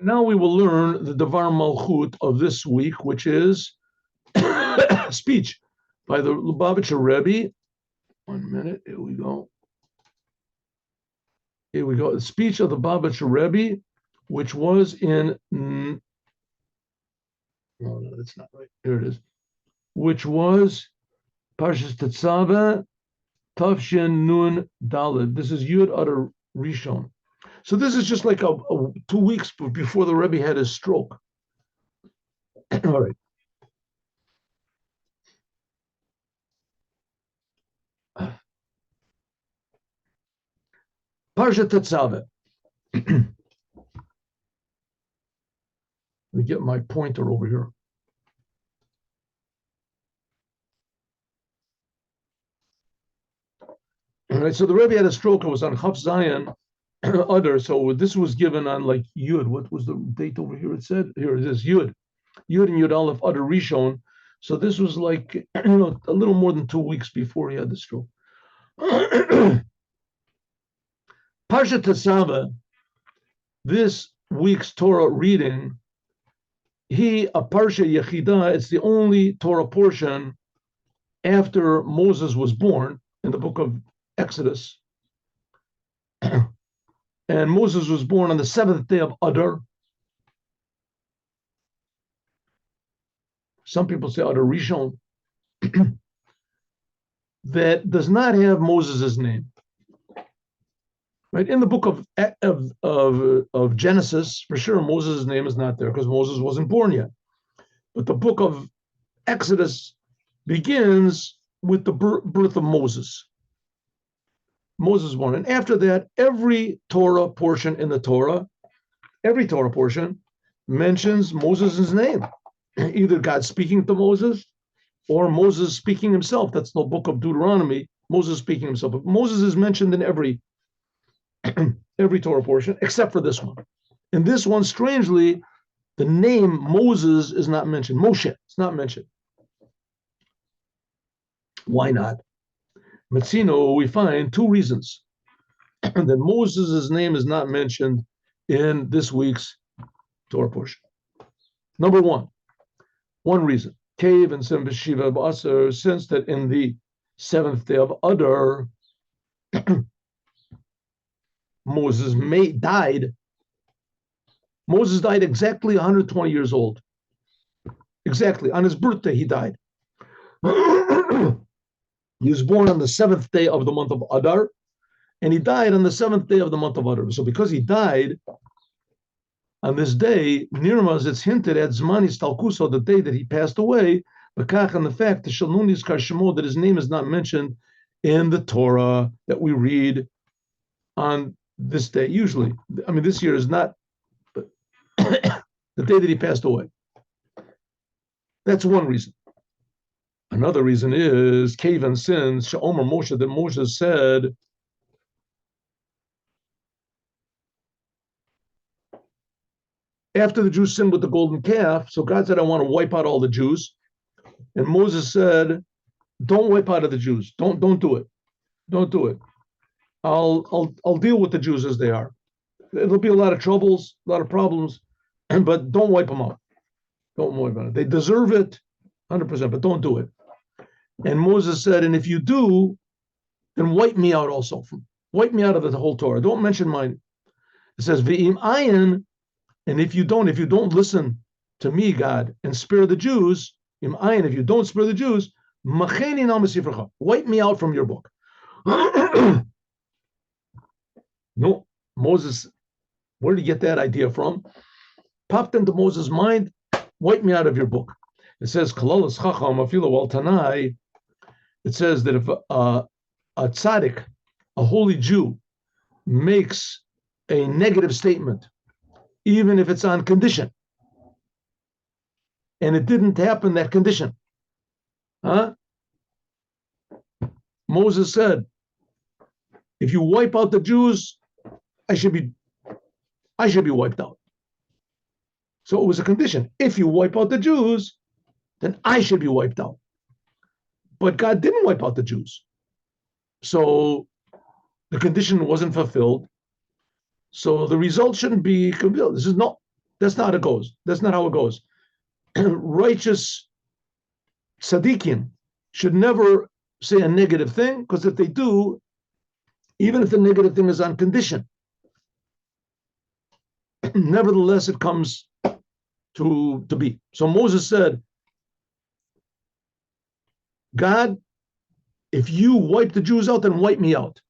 Now we will learn the Dvar Malchut of this week, which is speech by the Lubavitcher Rebbe. 1 minute, here we go. Here we go. The speech of the Lubavitcher Rebbe, which was in, no, that's not right. Here it is. Which was Parshas Tetzaveh, Tavshin Nun Daled. This is Yud Adar Rishon. So this is just like 2 weeks before the Rebbe had his stroke. All right. Parsha Tetzaveh. Let me get my pointer over here. All right, so the Rebbe had a stroke. It was on Chaf Zion Adar. So this was given on like Yud. What was the date over here? It said, here it is, Yud. Yud and Yud Aleph Adar Rishon. So this was like, a little more than 2 weeks before he had the stroke. Parsha Tetzaveh, this week's Torah reading, a Parsha Yechida, it's the only Torah portion after Moses was born in the book of Exodus. And Moses was born on the 7th day of Adar. Some people say Adar Rishon. That does not have Moses' name. Right? In the book of Genesis, for sure, Moses' name is not there because Moses wasn't born yet. But the book of Exodus begins with the birth of Moses. Moses was born. And after that, every Torah portion in the Torah, every Torah portion mentions Moses' name. Either God speaking to Moses or Moses speaking himself. That's the book of Deuteronomy, Moses speaking himself. But Moses is mentioned in every Torah portion, except for this one. In this one, strangely, the name Moses is not mentioned. Moshe is not mentioned. Why not? Metzino, we find 2 reasons that Moses' name is not mentioned in this week's Torah portion. Number one reason, Cave and Sem B'Shiva B'Asar, since that in the 7th day of Adar, Moses died. Moses died exactly 120 years old. Exactly. On his birthday, he died. He was born on the 7th day of the month of Adar, and he died on the 7th day of the month of Adar. So because he died on this day, Nirmaz, it's hinted at Zmanis Talkuso, the day that he passed away, Bakach, and the fact that his name is not mentioned in the Torah that we read on this day. Usually, I mean, this year is not the day that he passed away. That's one reason. Another reason is Kavan sins, She'omer Moshe, that Moshe said, after the Jews sinned with the golden calf, so God said, I want to wipe out all the Jews. And Moses said, don't wipe out the Jews. Don't do it. Don't do it. I'll deal with the Jews as they are. There'll be a lot of troubles, a lot of problems, but don't wipe them out. Don't wipe them out. They deserve it 100%, but don't do it. And Moses said, and if you do, then wipe me out also. Wipe me out of the whole Torah. Don't mention mine. It says, V'im ayin, and if you don't listen to me, God, and spare the Jews, im ayin, if you don't spare the Jews, macheni na mesifrecha, wipe me out from your book. No, Moses, where did he get that idea from? Popped into Moses' mind, wipe me out of your book. It says, Kalalas chacham afilo wal tanai. It says that if a tzaddik, a holy Jew, makes a negative statement, even if it's on condition, and it didn't happen, that condition, Moses said, if you wipe out the Jews, I should be wiped out. So it was a condition. If you wipe out the Jews, then I should be wiped out. But God didn't wipe out the Jews. So the condition wasn't fulfilled. So the result shouldn't be fulfilled. This is no. That's not how it goes. That's not how it goes. Righteous tzaddikim should never say a negative thing, because if they do, even if the negative thing is on condition, nevertheless it comes to be. So Moses said, God, if you wipe the Jews out, then wipe me out.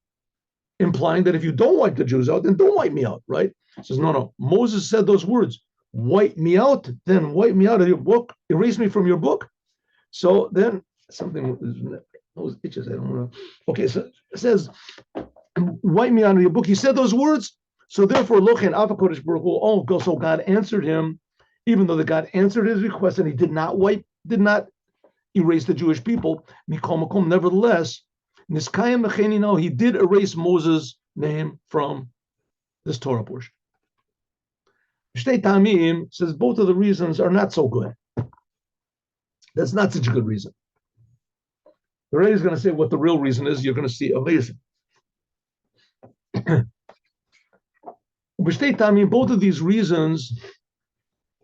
Implying that if you don't wipe the Jews out, then don't wipe me out, right? He says, no. Moses said those words, wipe me out, then wipe me out of your book, erase me from your book. So then something, those itches, I don't know. Okay, so it says, wipe me out of your book. He said those words. So therefore, Lochen Avakodesh Baruch Hu, so God answered him, even though the God answered his request and he did not erase the Jewish people. Mikol Makom, nevertheless, Niskayim Mecheni, no, he did erase Moses' name from this Torah portion. Shtei Tamim says both of the reasons are not so good. That's not such a good reason. The Rebbe is going to say what the real reason is. You're going to see amazing. B'shtei Tamim, both of these reasons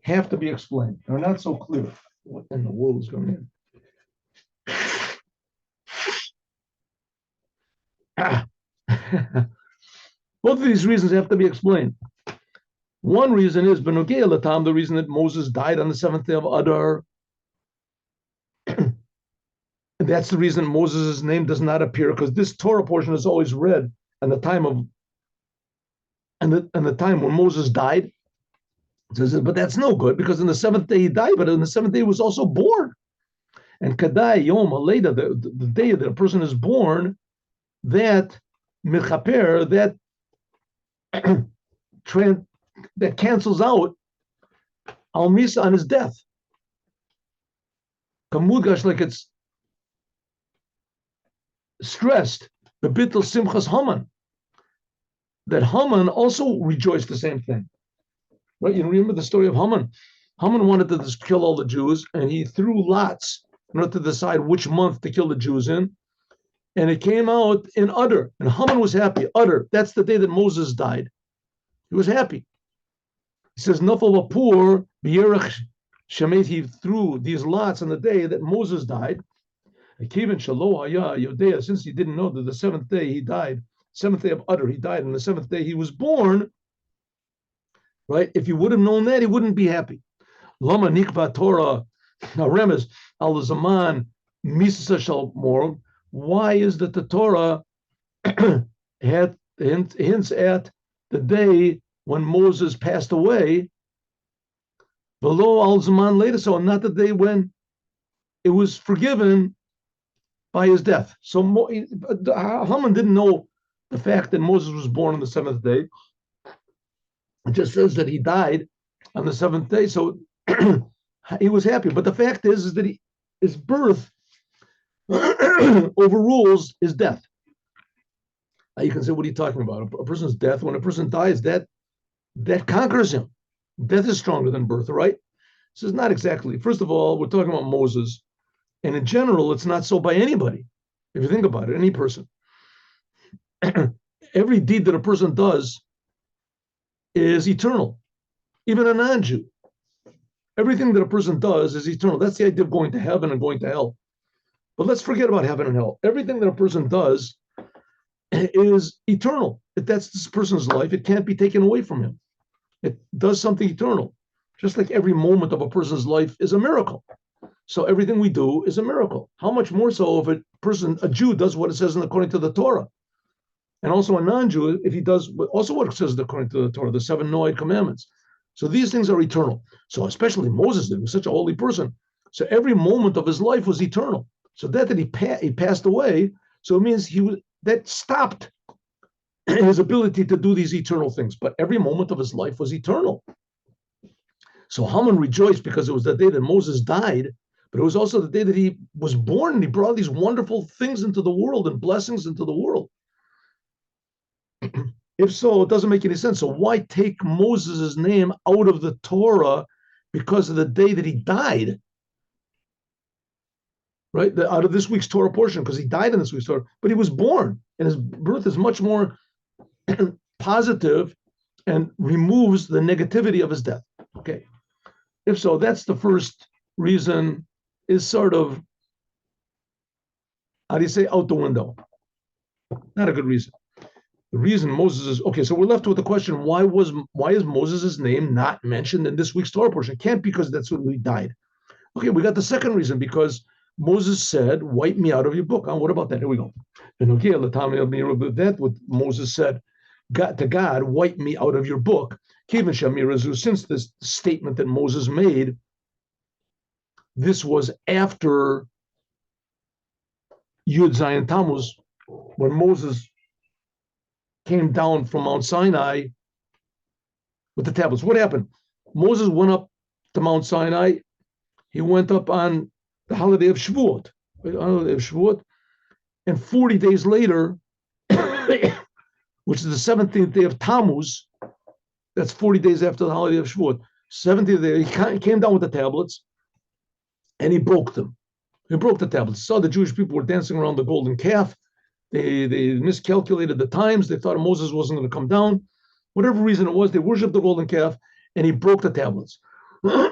have to be explained. They're not so clear. What in the world is going on? Both of these reasons have to be explained. One reason is Benogei Latam, the reason that Moses died on the 7th day of Adar. That's the reason Moses' name does not appear, because this Torah portion is always read at the time of the time when Moses died. It says, but that's no good, because in the 7th day he died, but in the 7th day he was also born. And Kadai Yom Aleida, the day that a person is born, that mechaper, that cancels out al misa on his death. Kamudgash, like it's stressed, the bittul simchas Haman, that Haman also rejoiced the same thing. Right? You remember the story of Haman? Haman wanted to just kill all the Jews, and he threw lots in order to decide which month to kill the Jews in. And it came out in Adar, and Haman was happy. Adar, that's the day that Moses died. He was happy. He says, Nafal Vapur, B'yerach Shemet, he threw these lots on the day that Moses died. Since he didn't know that the 7th day he died, 7th day of Adar, he died, and the 7th day he was born, right? If he would have known that, he wouldn't be happy. Lama Nikva Torah, Remes, Al Zaman, Misa Shal Morg. Why is that the Torah hints at the day when Moses passed away, below al zaman later, so not the day when it was forgiven by his death. So Haman didn't know the fact that Moses was born on the 7th day. It just says that he died on the 7th day, so he was happy. But the fact is that his birth overrules his death. Now you can say, what are you talking about? A person's death, when a person dies, that conquers him. Death is stronger than birth, right? This is not exactly. First of all, we're talking about Moses, and in general, it's not so by anybody. If you think about it, any person. Every deed that a person does is eternal, even a non-Jew. Everything that a person does is eternal. That's the idea of going to heaven and going to hell. But let's forget about heaven and hell. Everything that a person does is eternal. If that's this person's life, it can't be taken away from him. It does something eternal. Just like every moment of a person's life is a miracle. So everything we do is a miracle. How much more so if a Jew does what it says according to the Torah? And also a non-Jew, if he does also what it says according to the Torah, the 7 Noahide commandments. So these things are eternal. So especially Moses did, he was such a holy person. So every moment of his life was eternal. So that he passed away, so it means that stopped his ability to do these eternal things. But every moment of his life was eternal. So Haman rejoiced because it was the day that Moses died, but it was also the day that he was born, and he brought these wonderful things into the world and blessings into the world. If so, it doesn't make any sense. So why take Moses' name out of the Torah because of the day that he died? Right, out of this week's Torah portion, because he died in this week's Torah, but he was born, and his birth is much more positive and removes the negativity of his death. Okay. If so, that's the first reason is sort of, how do you say, out the window. Not a good reason. The reason Moses is okay, so we're left with the question: why is Moses' name not mentioned in this week's Torah portion? It can't be because that's when he died. Okay, we got the second reason because Moses said, "Wipe me out of your book." What about that? Here we go. And okay, that what Moses said, God to God, wipe me out of your book. Since this statement that Moses made, this was after Yud Zayin Tammuz, when Moses came down from Mount Sinai with the tablets. What happened? Moses went up to Mount Sinai. He went up on the holiday of Shavuot, and 40 days later, which is the 17th day of Tammuz, that's 40 days after the holiday of Shavuot, 17th day, he came down with the tablets, and he broke them. He broke the tablets. Saw the Jewish people were dancing around the golden calf. They miscalculated the times. They thought Moses wasn't going to come down. Whatever reason it was, they worshipped the golden calf, and he broke the tablets. That's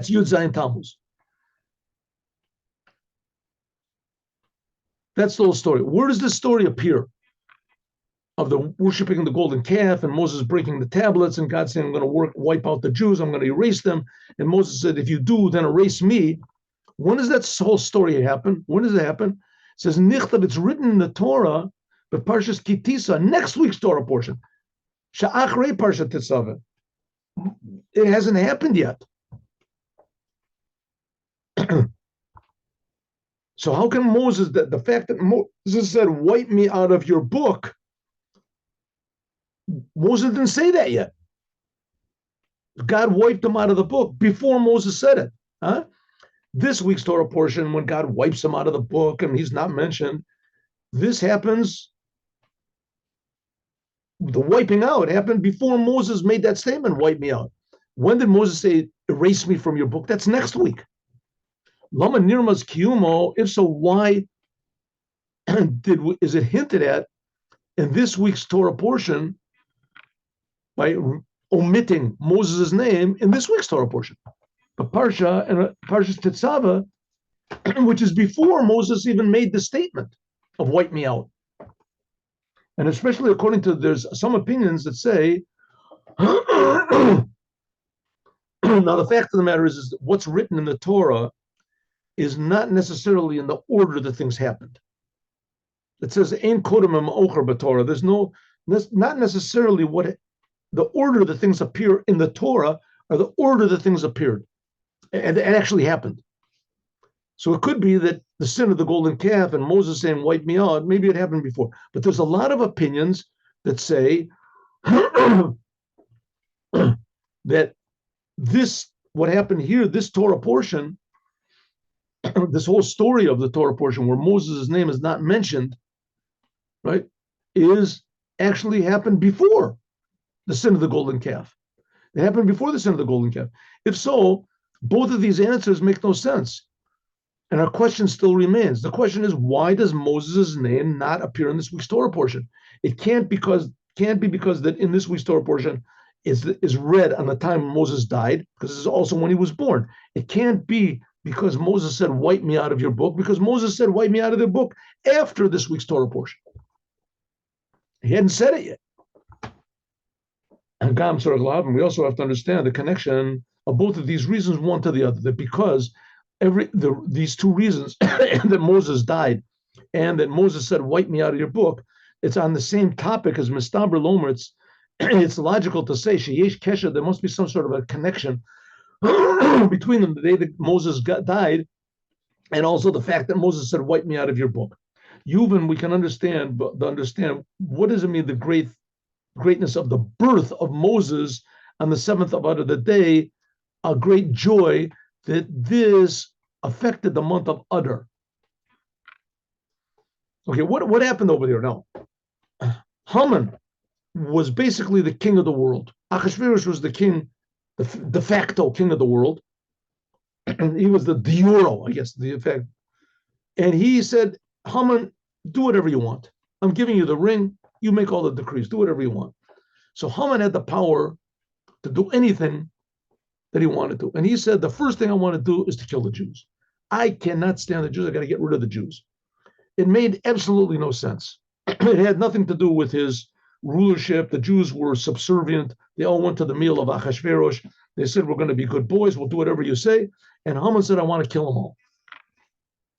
Yud Zayin Tammuz. That's the whole story. Where does this story appear? Of the worshiping the golden calf and Moses breaking the tablets and God saying, I'm going to wipe out the Jews, I'm going to erase them. And Moses said, if you do, then erase me. When does that whole story happen? When does it happen? It says, Nichtav, it's written in the Torah, but Parshas Kitisa, next week's Torah portion. Sha'achrei Parshat Tetzaveh. It hasn't happened yet. So how can Moses, the fact that Moses said, wipe me out of your book, Moses didn't say that yet. God wiped him out of the book before Moses said it. Huh? This week's Torah portion, when God wipes him out of the book and he's not mentioned, this happens, the wiping out happened before Moses made that statement, wipe me out. When did Moses say, erase me from your book? That's next week. Lama nirmas kiyumo, if so, why is it hinted at in this week's Torah portion by omitting Moses' name in this week's Torah portion? The Parsha and Parshas Tetzaveh, which is before Moses even made the statement of wipe me out. And especially according to, there's some opinions that say, now the fact of the matter is that what's written in the Torah is not necessarily in the order that things happened. It says, Ein kodem ocher b'Torah. There's not necessarily what the order that things appear in the Torah are the order that things appeared. And it actually happened. So it could be that the sin of the golden calf and Moses saying, wipe me out, maybe it happened before. But there's a lot of opinions that say that what happened here, this Torah portion, this whole story of the Torah portion where Moses' name is not mentioned, right, is actually happened before the sin of the golden calf. It happened before the sin of the golden calf. If so, both of these answers make no sense. And our question still remains. The question is, why does Moses' name not appear in this week's Torah portion? It can't be because that in this week's Torah portion is read on the time Moses died, because it's also when he was born. It can't be because Moses said, wipe me out of your book, because Moses said, wipe me out of the book after this week's Torah portion. He hadn't said it yet. And we also have to understand the connection of both of these reasons, one to the other, that because these two reasons that Moses died and that Moses said, wipe me out of your book, it's on the same topic as Mistaber Lomer. It's logical to say, Sheyesh Kesha, there must be some sort of a connection between them, the day that Moses died, and also the fact that Moses said, wipe me out of your book. Yuvin, we can understand what does it mean, the greatness of the birth of Moses on the 7th of Adar, the day, a great joy that this affected the month of Adar. Okay, what happened over there now? Haman was basically the king of the world. Achashverosh was the king, the de facto king of the world. And he was the de jure, I guess, the effect. And he said, Haman, do whatever you want. I'm giving you the ring. You make all the decrees. Do whatever you want. So Haman had the power to do anything that he wanted to. And he said, the first thing I want to do is to kill the Jews. I cannot stand the Jews. I got to get rid of the Jews. It made absolutely no sense. It had nothing to do with his rulership. The Jews were subservient. They all went to the meal of Achashverosh. They said, we're going to be good boys. We'll do whatever you say. And Haman said, I want to kill them all.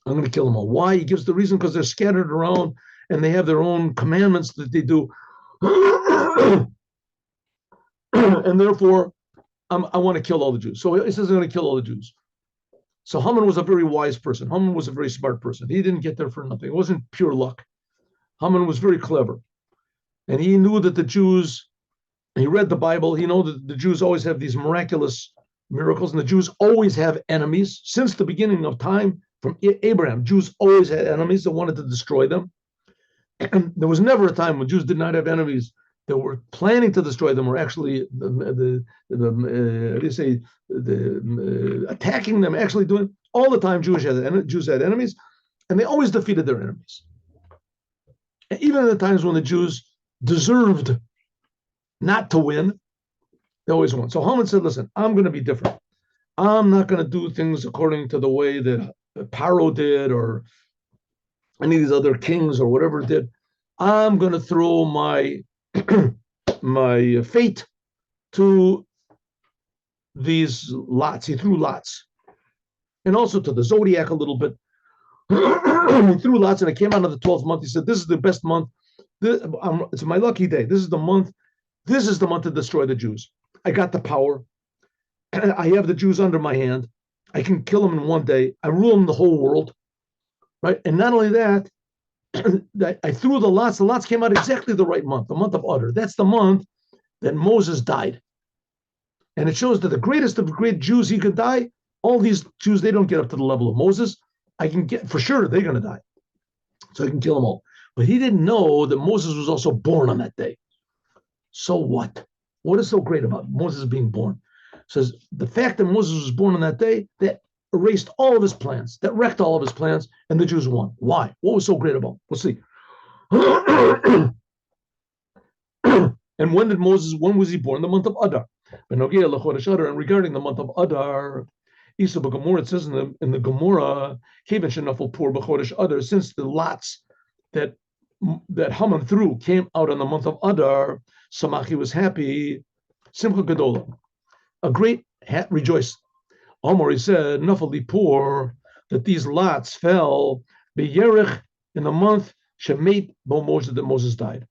I'm going to kill them all. Why? He gives the reason, because they're scattered around and they have their own commandments that they do. And therefore, I want to kill all the Jews. So he says, I'm going to kill all the Jews. So Haman was a very wise person. Haman was a very smart person. He didn't get there for nothing. It wasn't pure luck. Haman was very clever. And he knew that the Jews, he read the Bible, he knew that the Jews always have these miraculous miracles, and the Jews always have enemies. Since the beginning of time, from Abraham, Jews always had enemies that wanted to destroy them. And there was never a time when Jews did not have enemies that were planning to destroy them, or actually attacking them, actually doing all the time. Jews had enemies, and they always defeated their enemies. And even in the times when the Jews deserved not to win, they always won. So Haman said, listen, I'm going to be different. I'm not going to do things according to the way that Paro did, or any of these other kings, or whatever did. I'm going to throw my my fate to these lots. He threw lots, and also to the zodiac a little bit. He threw lots, and it came out of the 12th month. He said, this is the best month. It's my lucky day. This is the month. This is the month to destroy the Jews. I got the power. I have the Jews under my hand. I can kill them in one day. I rule them the whole world, right? And not only that, I threw the lots. The lots came out exactly the right month, the month of Adar. That's the month that Moses died. And it shows that the greatest of great Jews, he could die. All these Jews, they don't get up to the level of Moses. I can get, for sure, they're going to die. So I can kill them all. But he didn't know that Moses was also born on that day. So what? What is so great about Moses being born? It says the fact that Moses was born on that day, that erased all of his plans, that wrecked all of his plans, and the Jews won. Why? What was so great about it? We'll see. And when was he born? The month of Adar. And regarding the month of Adar, it says in the Gemara, since the lots that Haman threw came out on the month of Adar, Samachi was happy, Simcha Gedola, a great rejoice. Omar, he said, Nafali poor, that these lots fell B'yerich in the month Shemet Bo Moses, that Moses died.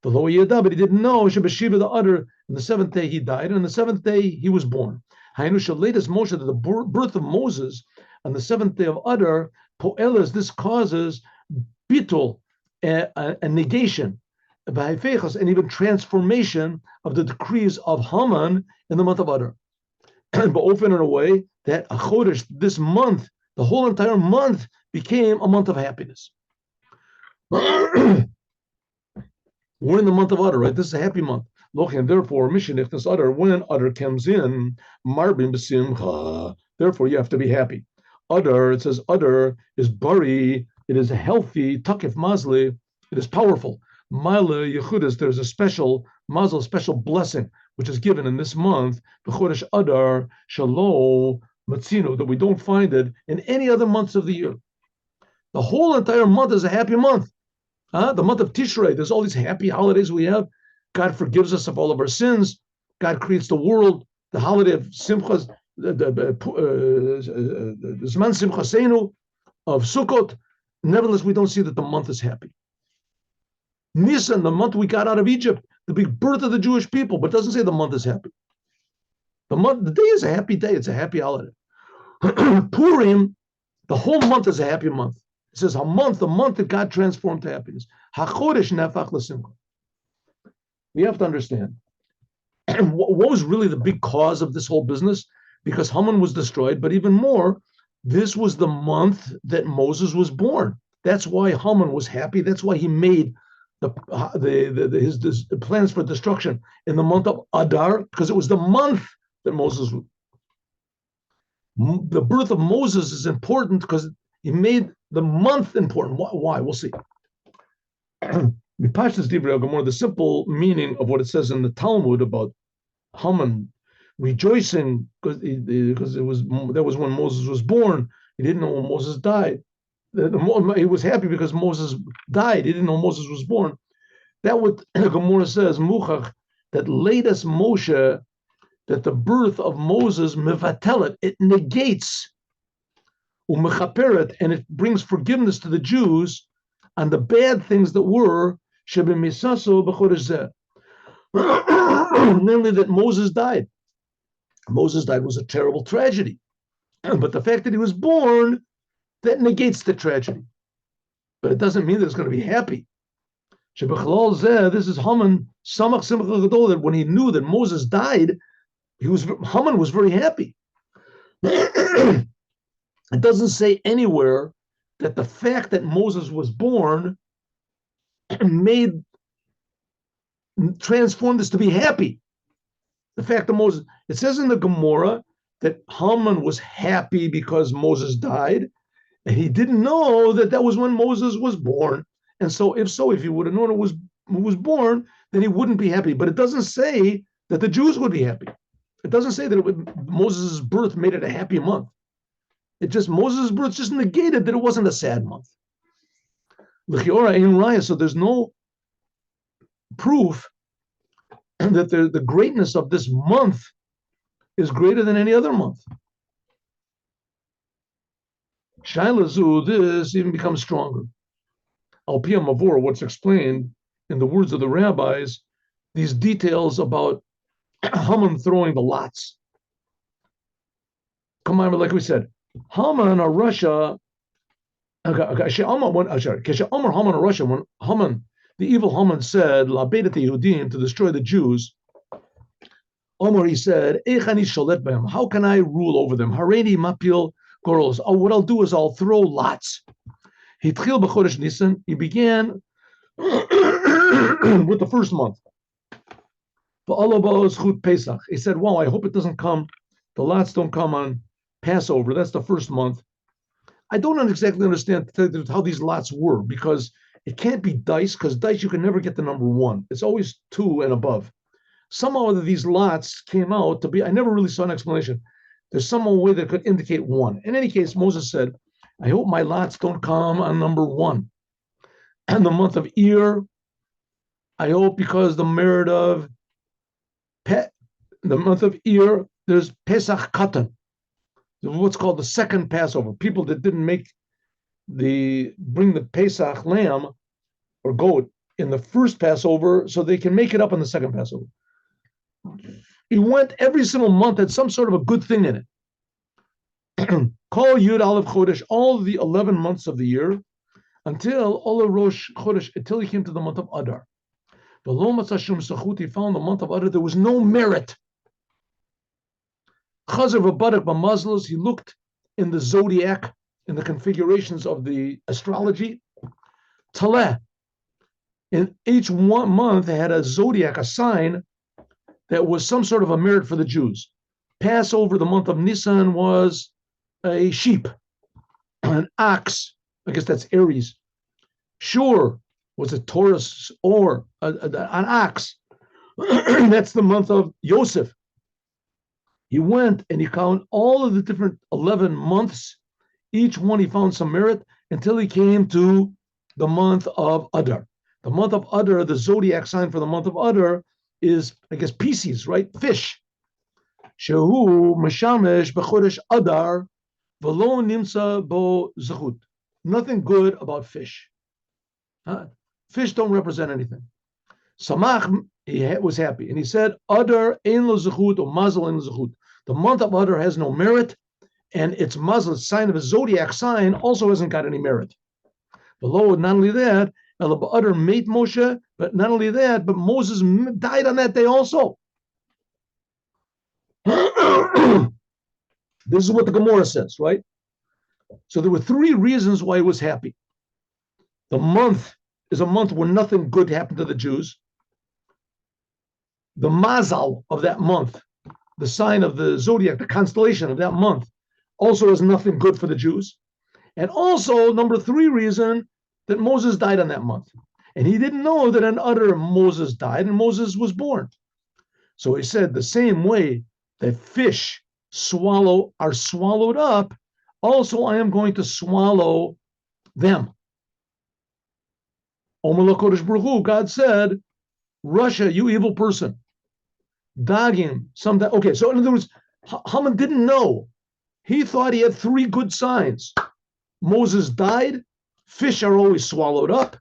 The Lo Yada, but he didn't know Shebeshiva the Adar, in the 7th day he died, and on the 7th day he was born. Hainu Shaletus Moshe, that the birth of Moses on the 7th day of Adar, Poelas, this causes bitul, a negation, and even transformation of the decrees of Haman in the month of Adar. But often in a way that a chodesh, this month, the whole entire month became a month of happiness. We're in the month of Adar, right? This is a happy month. And therefore, Mishnechtas Adar, when Adar comes in, Marbim B'Simcha, therefore you have to be happy. Adar, it says Adar is bari, it is healthy, takif mazli, it is powerful. Mala Yechudis, there's a special mazel, special blessing, which is given in this month, B'Chodesh Adar, Shalom, Matzino, that we don't find it in any other months of the year. The whole entire month is a happy month. The month of Tishrei, there's all these happy holidays we have. God forgives us of all of our sins. God creates the world, the holiday of Simchas, the Zman Simchasenu, of Sukkot. Nevertheless, we don't see that the month is happy. Nisan, the month we got out of Egypt, the big birth of the Jewish people, but it doesn't say the month is happy. The day is a happy day. It's a happy holiday. Purim, the whole month is a happy month. It says the month that God transformed to happiness. HaChodesh nefach l'simcha. We have to understand what was really the big cause of this whole business, because Haman was destroyed, but even more, this was the month that Moses was born. That's why Haman was happy. That's why he made his plans for destruction in the month of Adar, because it was the month that Moses. The birth of Moses is important because he made the month important. Why? We'll see. The simple meaning of what it says in the Talmud about Haman rejoicing because that was when Moses was born. He didn't know when Moses died. He was happy because Moses died. He didn't know Moses was born. That what Gemara says, Muchach, that latest Moshe, that the birth of Moses, mevatelet, it negates, umechaperet, and it brings forgiveness to the Jews on the bad things that were, shebemisaso b'chodesh zeh. Namely that Moses died. Moses died was a terrible tragedy. But the fact that he was born, that negates the tragedy. But it doesn't mean that it's going to be happy. This is Haman Samach Simcha Gadol, that when he knew that Moses died, Haman was very happy. It doesn't say anywhere that the fact that Moses was born transformed this to be happy. The fact that Moses, it says in the Gemara that Haman was happy because Moses died, and he didn't know that that was when Moses was born. And so, if he would have known it was born, then he wouldn't be happy. But it doesn't say that the Jews would be happy. It doesn't say that Moses' birth made it a happy month. It just, Moses' birth just negated that it wasn't a sad month. So there's no proof that the greatness of this month is greater than any other month. Shailazu, this even becomes stronger. Al Pia Mavur, what's explained in the words of the rabbis, these details about Haman throwing the lots. Come on, like we said, Haman or Russia, when Haman, the evil Haman said, La Yehudim, to destroy the Jews, Omar, he said, how can I rule over them? Hareini mapil goros. Oh, what I'll do is I'll throw lots. He began with the first month. He said, wow, I hope it doesn't come, the lots don't come on Passover. That's the first month. I don't exactly understand how these lots were, because it can't be dice, because dice you can never get the number 1. It's always 2 and above. Somehow these lots came out to be, I never really saw an explanation. There's some way that could indicate 1. In any case, Moses said, I hope my lots don't come on number 1. And the month of Iyar, I hope, because the merit of the month of Iyar, there's Pesach Katan, what's called the second Passover. People that didn't bring the Pesach lamb or goat in the first Passover, so they can make it up in the second Passover. He went every single month had some sort of a good thing in it. Call Yud Aleph Chodesh, all the 11 months of the year, until Ola Rosh Chodesh, until he came to the month of Adar. He found the month of Adar, there was no merit. Chazer v'badak b'mazlos, he looked in the zodiac, in the configurations of the astrology. Taleh, in each one month had a zodiac, a sign that was some sort of a merit for the Jews. Passover, the month of Nisan, was a sheep, an ox, I guess that's Aries. Shur was a Taurus, or an ox. That's the month of Yosef. He went and he counted all of the different 11 months. Each one he found some merit until he came to the month of Adar. The month of Adar, the zodiac sign for the month of Adar is, I guess, Pisces, right? Fish. Shehu Meshamesh b'chodesh Adar v'lo nimsa bo zechut. Nothing good about fish. Fish don't represent anything. Samach, he was happy, and he said, Adar ein lo zechut or mazel ein lo zechut. The month of Adar has no merit, and its mazel, its sign of a zodiac sign, also hasn't got any merit. Below, not only that, Adar made Moshe, but not only that, but Moses died on that day also. This is what the Gemara says, right? So there were 3 reasons why he was happy. The month is a month where nothing good happened to the Jews. The mazal of that month, the sign of the zodiac, the constellation of that month, also is nothing good for the Jews. And also, number 3 reason, that Moses died on that month. And he didn't know that on Adar Moses died and Moses was born. So he said, the same way that fish are swallowed up, also I am going to swallow them. Omer Kodesh Baruch Hu, God said, Russia, you evil person. Dagim, sometimes. Okay, so in other words, Haman didn't know. He thought he had three good signs. Moses died, fish are always swallowed up,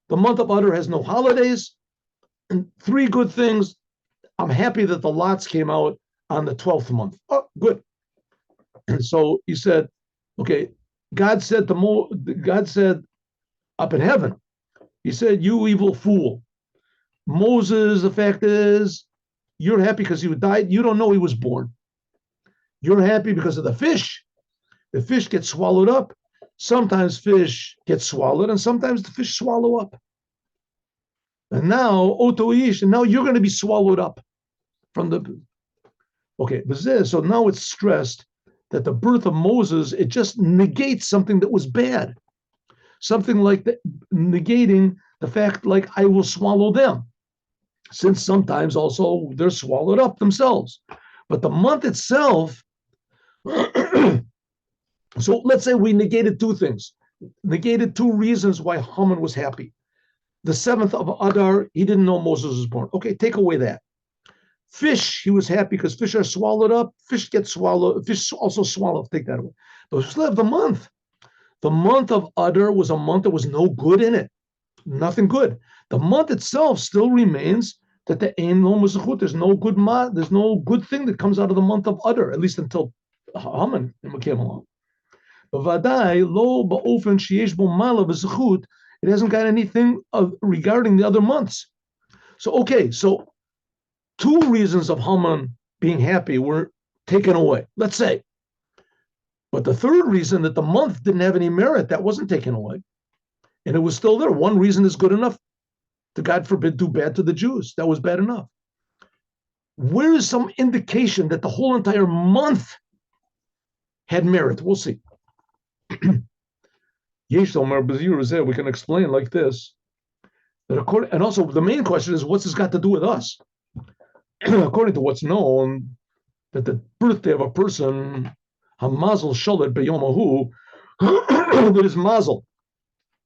the month of Adar has no holidays, and three good things. I'm happy that the lots came out on the 12th month. Oh, good. And so he said, okay, God said up in heaven, he said, you evil fool. Moses, the fact is, you're happy because he died. You don't know he was born. You're happy because of the fish. The fish gets swallowed up. Sometimes fish get swallowed, and sometimes the fish swallow up. And now, Otoish, and now you're going to be swallowed up from the. Okay, so now it's stressed that the birth of Moses, it just negates something that was bad. Something like that, negating the fact, like, I will swallow them. Since sometimes also they're swallowed up themselves. But the month itself, so let's say we negated two things, negated two reasons why Haman was happy. The 7th of Adar, he didn't know Moses was born. Okay, take away that. Fish, he was happy because fish are swallowed up. Fish get swallowed. Fish also swallow. Take that away. But we still have the month. The month of Adar was a month that was no good in it. Nothing good. The month itself still remains that the Ein Lo Moshiach. There's no good thing that comes out of the month of Adar, at least until Haman came along. It hasn't got anything regarding the other months. So two reasons of Haman being happy were taken away, let's say. But the third reason, that the month didn't have any merit, that wasn't taken away. And it was still there. One reason is good enough to, God forbid, do bad to the Jews. That was bad enough. Where is some indication that the whole entire month had merit? We'll see. We can explain like this. And also, the main question is, what's this got to do with us? According to what's known, that the birthday of a person, Hamazel Shalit Beyomahu, that his mazel,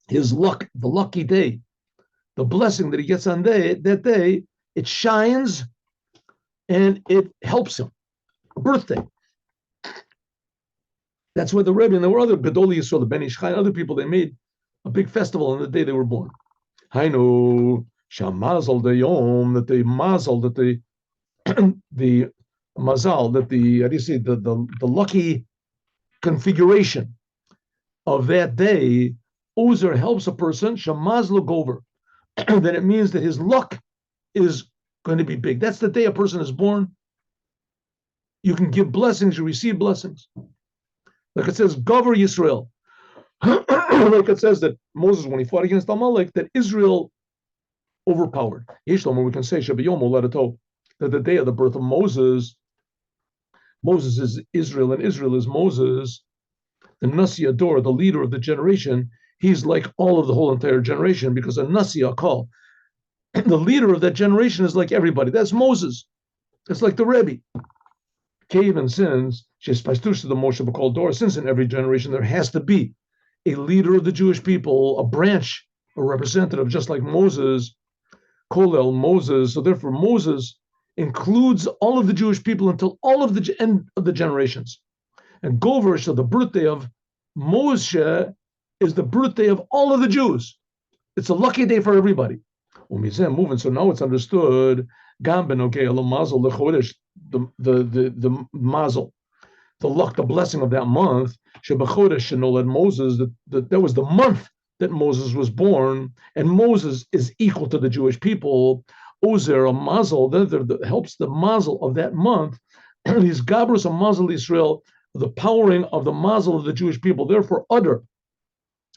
his luck, the lucky day, the blessing that he gets on that day, it shines and it helps him. A birthday. That's why the Rebbe, and there were other Gedoli Yisrael, the Ben Ish Chai, other people, they made a big festival on the day they were born. Hainu, Shamazel de Yom, that the mazel, that the mazal, that the lucky configuration of that day, Uzer helps a person, Shamazlo Gover. Then it means that his luck is going to be big. That's the day a person is born. You can give blessings, you receive blessings. Like it says, Gover Yisrael. Like it says that Moses, when he fought against Amalek, that Israel overpowered. Yeshlomo, we can say, Shabiyomo, let it go, that the day of the birth of Moses is Israel, and Israel is Moses, the Nasi Ador, the leader of the generation. He's like all of the whole entire generation, because a Nasi Akal, the leader of that generation, is like everybody. That's Moses. It's like the Rebbe. Even since she's pastush to the Moshe B'Kol Dor, since in every generation there has to be a leader of the Jewish people, a branch, a representative, just like Moses, Kolel, Moses. So therefore, Moses includes all of the Jewish people until all of the end of the generations. And Gover, so the birthday of Moshe, is the birthday of all of the Jews. It's a lucky day for everybody. Moving, so now it's understood. The mazel, the luck, the blessing of that month. Moses, that was the month that Moses was born, and Moses is equal to the Jewish people. Ozer, a mazel, that helps the mazel of that month. These gabros, a mazel Israel, the powering of the mazel of the Jewish people. Therefore, Adar,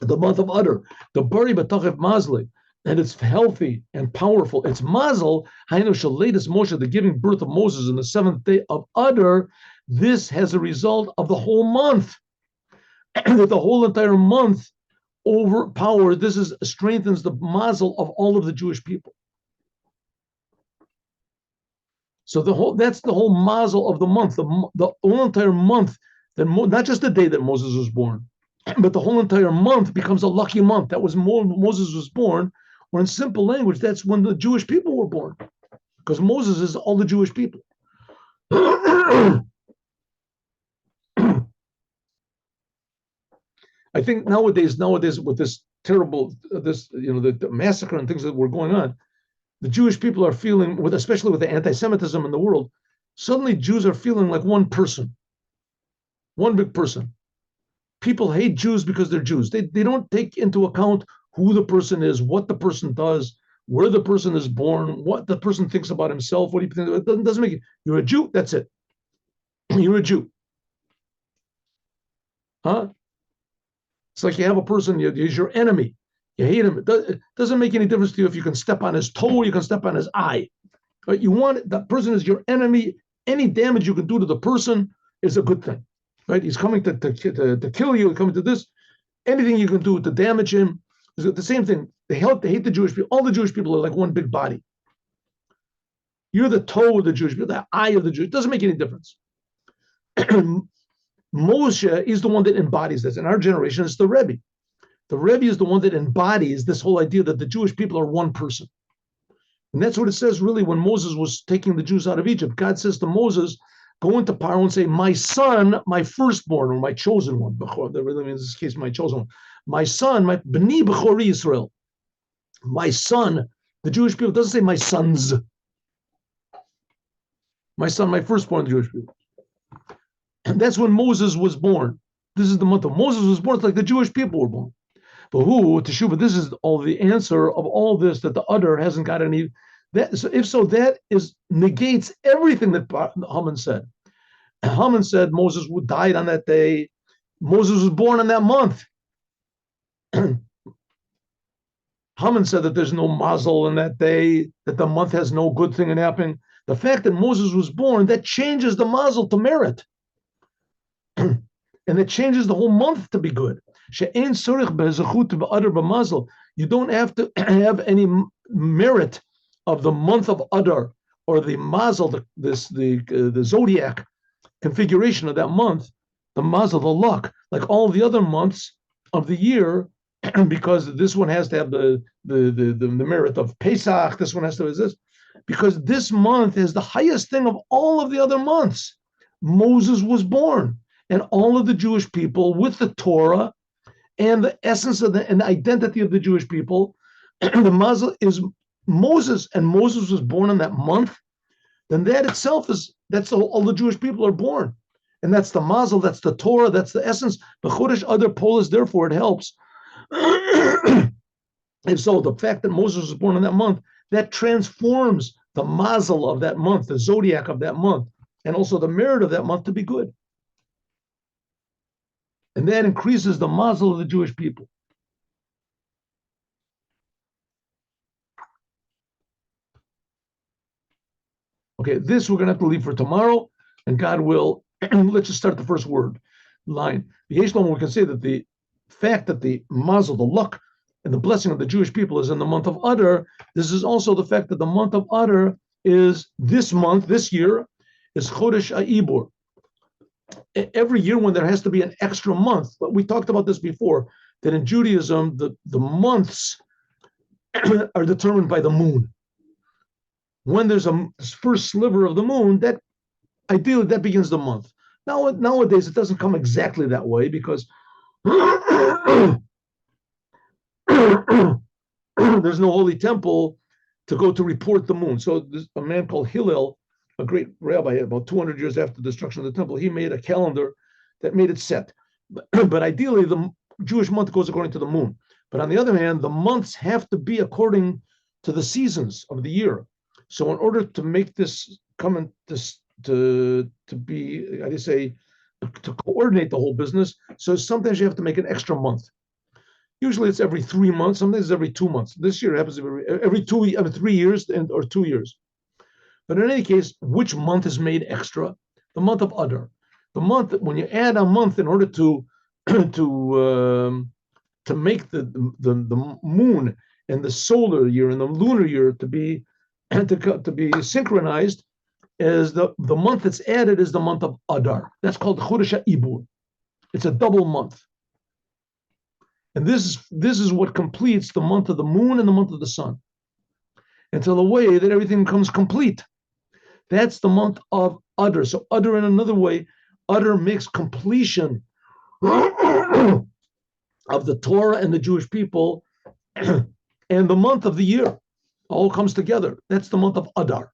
the month of Adar, the bari b'tachev mazli, and it's healthy and powerful. It's mazel, hainu shaledis Moshe, the giving birth of Moses in the 7th day of Adar. This has a result of the whole month, that the whole entire month overpowered. This strengthens the mazel of all of the Jewish people. So that's the whole mazel of the month, the whole entire month, not just the day that Moses was born, but the whole entire month becomes a lucky month. That was Moses was born, or in simple language, that's when the Jewish people were born, because Moses is all the Jewish people. I think nowadays with this terrible, the massacre and things that were going on, the Jewish people are feeling, especially with the anti-Semitism in the world, suddenly Jews are feeling like one person, one big person. People hate Jews because they're Jews. They don't take into account who the person is, what the person does, where the person is born, what the person thinks about himself, what he thinks. It doesn't make it. You're a Jew, that's it. You're a Jew. Huh? It's like you have a person, he's your enemy. You hate him. It doesn't make any difference to you if you can step on his toe or you can step on his eye. Right? You want that person is your enemy. Any damage you can do to the person is a good thing. Right? He's coming to kill you, coming to this. Anything you can do to damage him is the same thing. They hate the Jewish people. All the Jewish people are like one big body. You're the toe of the Jewish people, the eye of the Jewish. It doesn't make any difference. Moshe is the one that embodies this. In our generation, it's the Rebbe. The Rebbe is the one that embodies this whole idea that the Jewish people are one person. And that's what it says really when Moses was taking the Jews out of Egypt. God says to Moses, go into Paro and say, my son, my firstborn, or my chosen one. That really means in this case, my chosen one. My son, my B'ni B'chori Israel. My son, the Jewish people, doesn't say my sons. My son, my firstborn, the Jewish people. And that's when Moses was born. This is the month of Moses was born. It's like the Jewish people were born. But who, Teshuvah, this is all the answer of all this, that the Adar hasn't got any. If so, that negates everything that Haman said. Haman said Moses died on that day. Moses was born on that month. Haman said that there's no mazel in that day, that the month has no good thing in happening. The fact that Moses was born, that changes the mazel to merit. And it changes the whole month to be good. You don't have to have any merit of the month of Adar or the mazel, the zodiac configuration of that month, the mazel, the luck, like all the other months of the year, because this one has to have the merit of Pesach, this one has to have this, because this month is the highest thing of all of the other months. Moses was born. And all of the Jewish people with the Torah and the essence of and the identity of the Jewish people, the mazel is Moses, and Moses was born in that month, then that itself that's all the Jewish people are born. And that's the mazel, that's the Torah, that's the essence. The Chodesh Adar Polis, therefore it helps. And so the fact that Moses was born in that month, that transforms the mazel of that month, the zodiac of that month, and also the merit of that month to be good. And that increases the mazel of the Jewish people. Okay, this we're going to have to leave for tomorrow, and God will. Let's just start the first line. The Yeshlom, we can say that the fact that the mazel, the luck, and the blessing of the Jewish people is in the month of Adar. This is also the fact that the month of Adar is this year, is Chodesh Ha'ibur. Every year when there has to be an extra month, but we talked about this before, that in Judaism, the months are determined by the moon. When there's a first sliver of the moon, that ideally that begins the month. Nowadays, it doesn't come exactly that way because there's no holy temple to go to report the moon. So there's a man called Hillel, a great rabbi, about 200 years after the destruction of the temple, he made a calendar that made it set. But ideally, the Jewish month goes according to the moon. But on the other hand, the months have to be according to the seasons of the year. So in order to make this come in, to be, how do you say, to coordinate the whole business, so sometimes you have to make an extra month. Usually it's every 3 months, sometimes it's every 2 months. This year it happens every 3 years or 2 years. But in any case, which month is made extra? The month of Adar. The month, when you add a month in order to make the moon and the solar year and the lunar year to be synchronized, is the month that's added is the month of Adar. That's called Chodesh Ibur. It's a double month. And this is what completes the month of the moon and the month of the sun, until a way that everything becomes complete. That's the month of Adar. So Adar, in another way, Adar makes completion of the Torah and the Jewish people and the month of the year. All comes together. That's the month of Adar.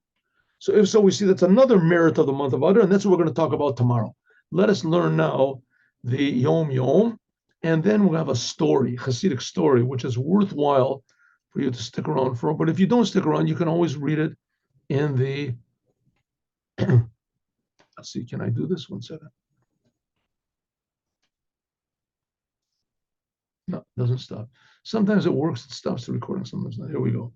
So if so, we see that's another merit of the month of Adar, and that's what we're going to talk about tomorrow. Let us learn now the Yom Yom, and then we'll have a story, Hasidic story, which is worthwhile for you to stick around for. But if you don't stick around, you can always read it in the let's see, can I do this? 1 second. No, it doesn't stop. Sometimes it works, it stops the recording, sometimes not. Here we go.